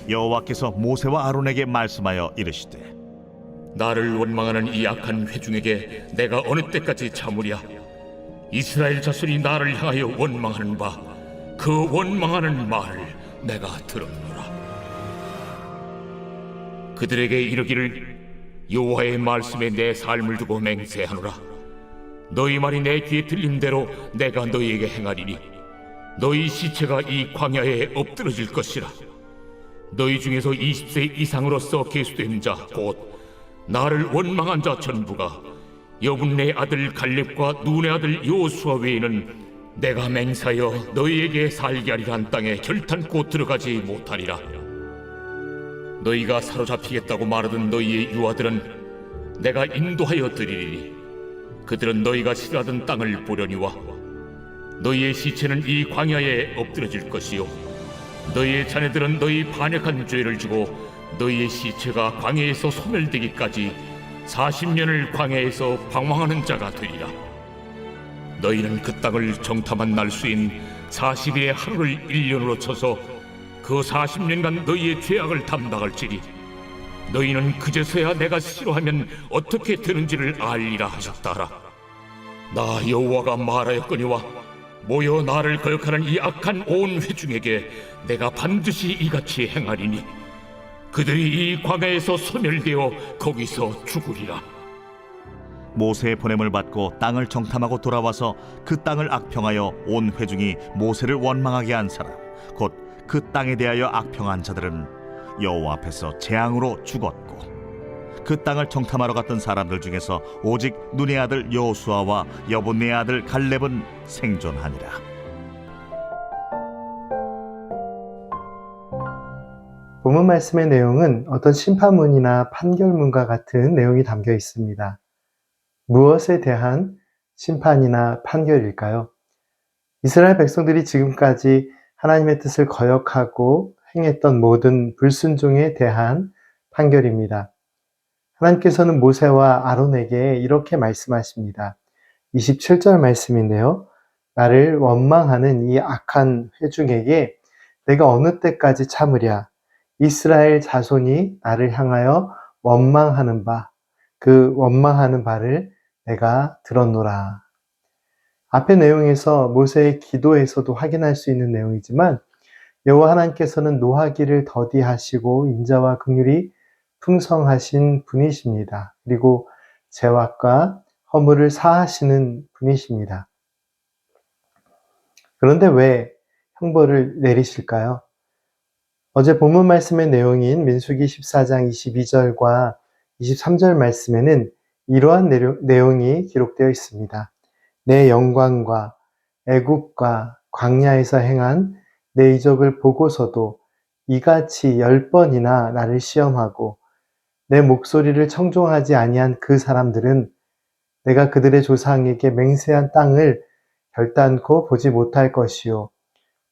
여호와께서 모세와 아론에게 말씀하여 이르시되 나를 원망하는 이 악한 회중에게 내가 어느 때까지 참으랴. 이스라엘 자손이 나를 향하여 원망하는 바 그 원망하는 말을 내가 들었노라. 그들에게 이르기를 여호와의 말씀에 내 삶을 두고 맹세하노라. 너희 말이 내 귀에 들린 대로 내가 너희에게 행하리니 너희 시체가 이 광야에 엎드러질 것이라. 너희 중에서 20세 이상으로서 계수된 자 곧 나를 원망한 자 전부가 여분네 아들 갈렙과 눈의 아들 여호수아 외에는 내가 맹세하여 너희에게 살게 하리라 한 땅에 결탄코 들어가지 못하리라. 너희가 사로잡히겠다고 말하던 너희의 유아들은 내가 인도하여 드리리니 그들은 너희가 싫어하던 땅을 보려니와 너희의 시체는 이 광야에 엎드러질 것이요 너희의 자녀들은 너희 반역한 죄를 지고 너희의 시체가 광야에서 소멸되기까지 40년을 광야에서 방황하는 자가 되리라. 너희는 그 땅을 정탐한 날수인 40일의 하루를 1년으로 쳐서 그 40년간 너희의 죄악을 담당할지니 너희는 그제서야 내가 싫어하면 어떻게 되는지를 알리라 하셨다라. 나 여호와가 말하였거니와 모여 나를 거역하는 이 악한 온 회중에게 내가 반드시 이같이 행하리니 그들이 이 광야에서 소멸되어 거기서 죽으리라. 모세의 보냄을 받고 땅을 정탐하고 돌아와서 그 땅을 악평하여 온 회중이 모세를 원망하게 한 사람 곧 그 땅에 대하여 악평한 자들은 여호와 앞에서 재앙으로 죽었고 그 땅을 정탐하러 갔던 사람들 중에서 오직 눈의 아들 여호수아와 여분네 아들 갈렙은 생존하니라. 본문 말씀의 내용은 어떤 심판문이나 판결문과 같은 내용이 담겨 있습니다. 무엇에 대한 심판이나 판결일까요? 이스라엘 백성들이 지금까지 하나님의 뜻을 거역하고 행했던 모든 불순종에 대한 판결입니다. 하나님께서는 모세와 아론에게 이렇게 말씀하십니다. 27절 말씀인데요. 나를 원망하는 이 악한 회중에게 내가 어느 때까지 참으랴. 이스라엘 자손이 나를 향하여 원망하는 바, 그 원망하는 바를 내가 들었노라. 앞의 내용에서 모세의 기도에서도 확인할 수 있는 내용이지만 여호와 하나님께서는 노하기를 더디하시고 인자와 긍휼이 풍성하신 분이십니다. 그리고 죄악과 허물을 사하시는 분이십니다. 그런데 왜 형벌을 내리실까요? 어제 본문 말씀의 내용인 민수기 14장 22절과 23절 말씀에는 이러한 내용이 기록되어 있습니다. 내 영광과 애국과 광야에서 행한 내 이적을 보고서도 이같이 10번이나 나를 시험하고 내 목소리를 청종하지 아니한 그 사람들은 내가 그들의 조상에게 맹세한 땅을 결단코 보지 못할 것이요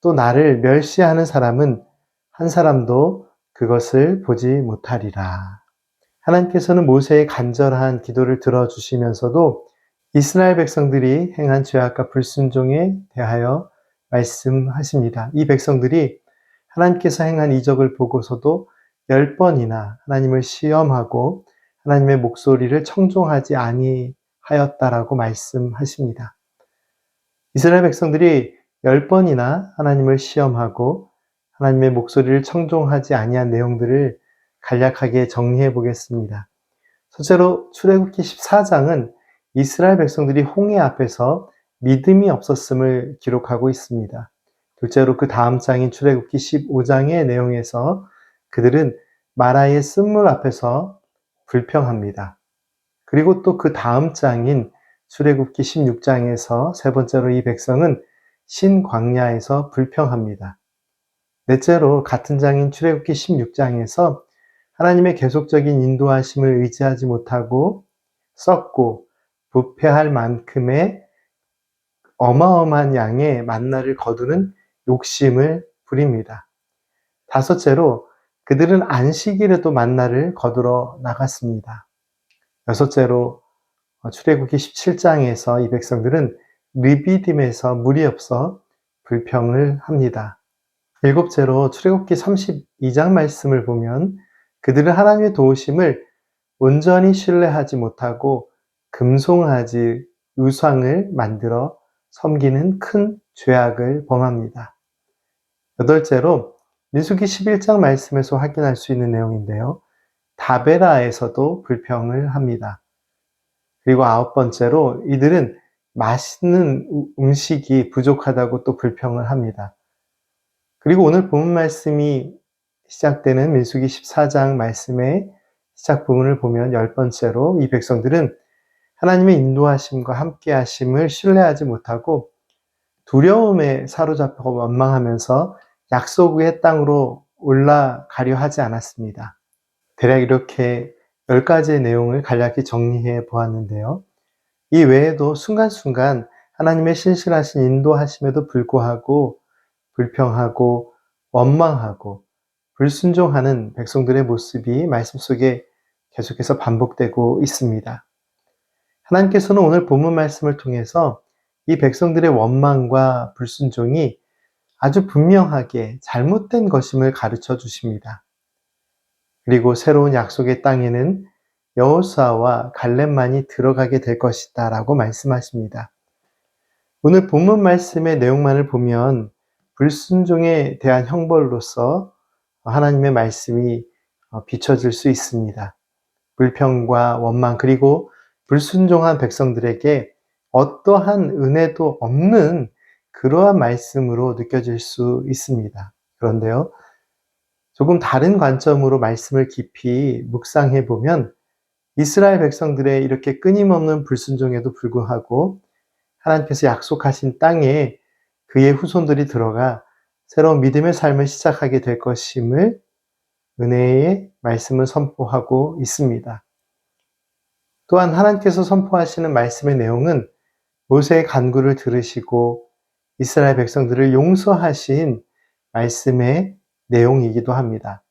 또 나를 멸시하는 사람은 한 사람도 그것을 보지 못하리라. 하나님께서는 모세의 간절한 기도를 들어주시면서도 이스라엘 백성들이 행한 죄악과 불순종에 대하여 말씀하십니다. 이 백성들이 하나님께서 행한 이적을 보고서도 10번이나 하나님을 시험하고 하나님의 목소리를 청종하지 아니하였다라고 말씀하십니다. 이스라엘 백성들이 10번이나 하나님을 시험하고 하나님의 목소리를 청종하지 아니한 내용들을 간략하게 정리해 보겠습니다. 첫째로 출애굽기 14장은 이스라엘 백성들이 홍해 앞에서 믿음이 없었음을 기록하고 있습니다. 둘째로 그 다음 장인 출애굽기 15장의 내용에서 그들은 마라의 쓴물 앞에서 불평합니다. 그리고 또 그 다음 장인 출애굽기 16장에서 세 번째로 이 백성은 신광야에서 불평합니다. 넷째로 같은 장인 출애굽기 16장에서 하나님의 계속적인 인도하심을 의지하지 못하고 썩고 부패할 만큼의 어마어마한 양의 만나를 거두는 욕심을 부립니다. 다섯째로 그들은 안식일에도 만나를 거두러 나갔습니다. 여섯째로 출애굽기 17장에서 이 백성들은 르비딤에서 물이 없어 불평을 합니다. 일곱째로 출애굽기 32장 말씀을 보면 그들은 하나님의 도우심을 온전히 신뢰하지 못하고 금송아지 우상을 만들어 섬기는 큰 죄악을 범합니다. 여덟째로 민수기 11장 말씀에서 확인할 수 있는 내용인데요. 다베라에서도 불평을 합니다. 그리고 아홉 번째로 이들은 맛있는 음식이 부족하다고 또 불평을 합니다. 그리고 오늘 본문 말씀이 시작되는 민수기 14장 말씀의 시작 부분을 보면 열 번째로 이 백성들은 하나님의 인도하심과 함께하심을 신뢰하지 못하고 두려움에 사로잡혀 원망하면서 약속의 땅으로 올라가려 하지 않았습니다. 대략 이렇게 10가지의 내용을 간략히 정리해 보았는데요. 이 외에도 순간순간 하나님의 신실하신 인도하심에도 불구하고 불평하고 원망하고 불순종하는 백성들의 모습이 말씀 속에 계속해서 반복되고 있습니다. 하나님께서는 오늘 본문 말씀을 통해서 이 백성들의 원망과 불순종이 아주 분명하게 잘못된 것임을 가르쳐 주십니다. 그리고 새로운 약속의 땅에는 여호수아와 갈렙만이 들어가게 될 것이다 라고 말씀하십니다. 오늘 본문 말씀의 내용만을 보면 불순종에 대한 형벌로서 하나님의 말씀이 비춰질 수 있습니다. 불평과 원망 그리고 불순종한 백성들에게 어떠한 은혜도 없는 그러한 말씀으로 느껴질 수 있습니다. 그런데요, 조금 다른 관점으로 말씀을 깊이 묵상해 보면 이스라엘 백성들의 이렇게 끊임없는 불순종에도 불구하고 하나님께서 약속하신 땅에 그의 후손들이 들어가 새로운 믿음의 삶을 시작하게 될 것임을 은혜의 말씀을 선포하고 있습니다. 또한 하나님께서 선포하시는 말씀의 내용은 모세의 간구를 들으시고 이스라엘 백성들을 용서하신 말씀의 내용이기도 합니다.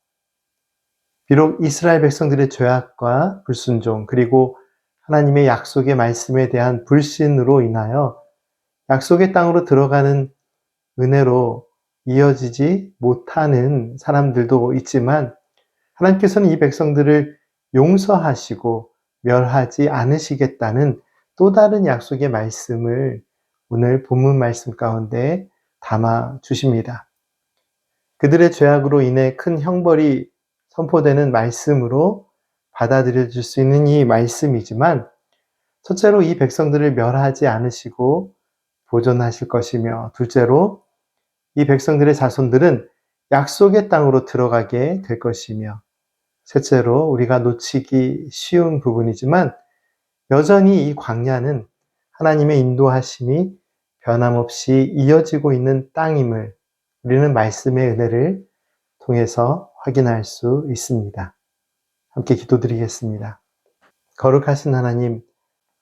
비록 이스라엘 백성들의 죄악과 불순종 그리고 하나님의 약속의 말씀에 대한 불신으로 인하여 약속의 땅으로 들어가는 은혜로 이어지지 못하는 사람들도 있지만 하나님께서는 이 백성들을 용서하시고 멸하지 않으시겠다는 또 다른 약속의 말씀을 오늘 본문 말씀 가운데 담아 주십니다. 그들의 죄악으로 인해 큰 형벌이 선포되는 말씀으로 받아들여질 수 있는 이 말씀이지만 첫째로 이 백성들을 멸하지 않으시고 보존하실 것이며 둘째로 이 백성들의 자손들은 약속의 땅으로 들어가게 될 것이며 셋째로 우리가 놓치기 쉬운 부분이지만 여전히 이 광야는 하나님의 인도하심이 변함없이 이어지고 있는 땅임을 우리는 말씀의 은혜를 통해서 확인할 수 있습니다. 함께 기도드리겠습니다. 거룩하신 하나님,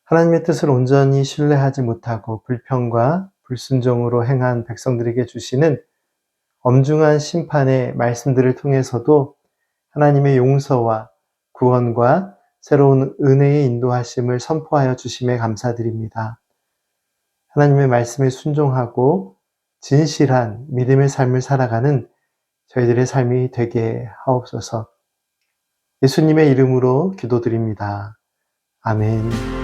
하나님의 뜻을 온전히 신뢰하지 못하고 불평과 불순종으로 행한 백성들에게 주시는 엄중한 심판의 말씀들을 통해서도 하나님의 용서와 구원과 새로운 은혜의 인도하심을 선포하여 주심에 감사드립니다. 하나님의 말씀에 순종하고 진실한 믿음의 삶을 살아가는 저희들의 삶이 되게 하옵소서. 예수님의 이름으로 기도드립니다. 아멘.